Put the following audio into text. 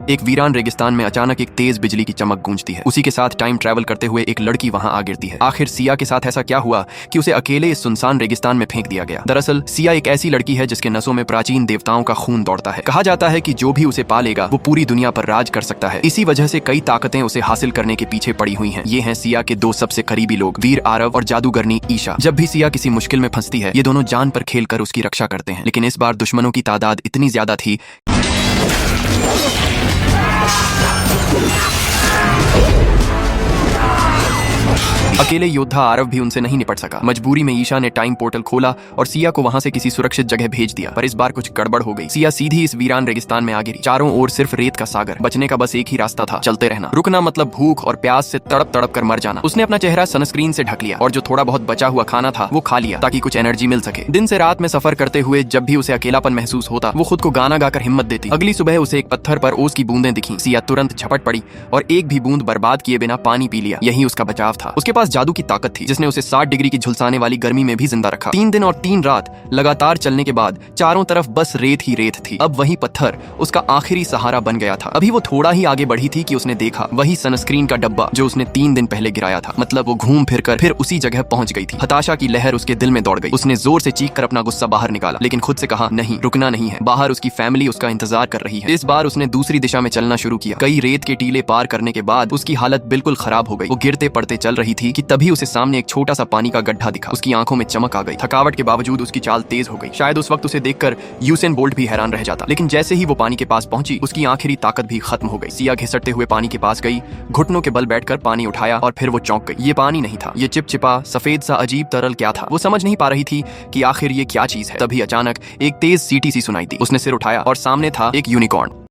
एक वीरान रेगिस्तान में अचानक एक तेज बिजली की चमक गूंजती है। उसी के साथ टाइम ट्रैवल करते हुए एक लड़की वहां आ गिरती है। आखिर सिया के साथ ऐसा क्या हुआ कि उसे अकेले इस सुनसान रेगिस्तान में फेंक दिया गया? दरअसल सिया एक ऐसी लड़की है जिसके नसों में प्राचीन देवताओं का खून दौड़ता है। कहा जाता है कि जो भी उसे पालेगा वो पूरी दुनिया पर राज कर सकता है। इसी वजह से कई ताकतें उसे हासिल करने के पीछे पड़ी हुई हैं। ये हैं सिया के दो सबसे करीबी लोग, वीर आरव और जादूगरनी ईशा। जब भी सिया किसी मुश्किल में फंसती है, ये दोनों जान पर खेलकर उसकी रक्षा करते हैं। लेकिन इस बार दुश्मनों की तादाद इतनी ज्यादा थी अकेले योद्धा आरव भी उनसे नहीं निपट सका। मजबूरी में ईशा ने टाइम पोर्टल खोला और सिया को वहां से किसी सुरक्षित जगह भेज दिया। पर इस बार कुछ गड़बड़ हो गई। सिया सीधी इस वीरान रेगिस्तान में आ गिरी। चारों ओर सिर्फ रेत का सागर। बचने का बस एक ही रास्ता था, चलते रहना। रुकना मतलब भूख और प्यास से तड़प तड़प कर मर जाना। उसने अपना चेहरा सनस्क्रीन से ढक लिया और जो थोड़ा बहुत बचा हुआ खाना था वो खा लिया ताकि कुछ एनर्जी मिल सके। दिन से रात में सफर करते हुए जब भी उसे अकेलापन महसूस होता, वो खुद को गाना गाकर हिम्मत देती। अगली सुबह उसे एक पत्थर पर ओस की बूंदें दिखी। सिया तुरंत झपट पड़ी और एक भी बूंद बर्बाद किए बिना पानी पी लिया। यही उसका बचाव था। उसके पास जादू की ताकत थी जिसने उसे 60 डिग्री की झुलसाने वाली गर्मी में भी जिंदा रखा। 3 दिन और 3 रात लगातार चलने के बाद चारों तरफ बस रेत ही रेत थी। अब वही पत्थर उसका आखिरी सहारा बन गया था। अभी वो थोड़ा ही आगे बढ़ी थी कि उसने देखा वही सनस्क्रीन का डब्बा जो उसने 3 दिन पहले गिराया था। मतलब वो घूम फिर कर फिर उसी जगह पहुंच गई थी। हताशा की लहर उसके दिल में दौड़ गई। उसने जोर से चीख कर अपना गुस्सा बाहर निकाला, लेकिन खुद से कहा नहीं, रुकना नहीं है। बाहर उसकी फैमिली उसका इंतजार कर रही है। इस बार उसने दूसरी दिशा में चलना शुरू किया। कई रेत के टीले पार करने के बाद उसकी हालत बिल्कुल खराब हो गई। वो गिरते पड़ते चल रही थी कि तभी उसे सामने एक छोटा सा पानी का गड्ढा दिखा। उसकी आंखों में चमक आ गई। थकावट के बावजूद उसकी चाल तेज हो गई। शायद उस वक्त उसे देखकर यूसेन बोल्ट भी हैरान रह जाता। लेकिन जैसे ही वो पानी के पास पहुंची, उसकी आखिरी ताकत भी खत्म हो गई। सिया घिसटते हुए पानी के पास गई, घुटनों के बल बैठकर पानी उठाया और फिर वो चौंक गई। ये पानी नहीं था, ये चिपचिपा सफेद सा अजीब तरल क्या था। वो समझ नहीं पा रही थी कि आखिर ये क्या चीज है। तभी अचानक एक तेज सीटी सी सुनाई दी। उसने सिर उठाया और सामने था एक यूनिकॉर्न।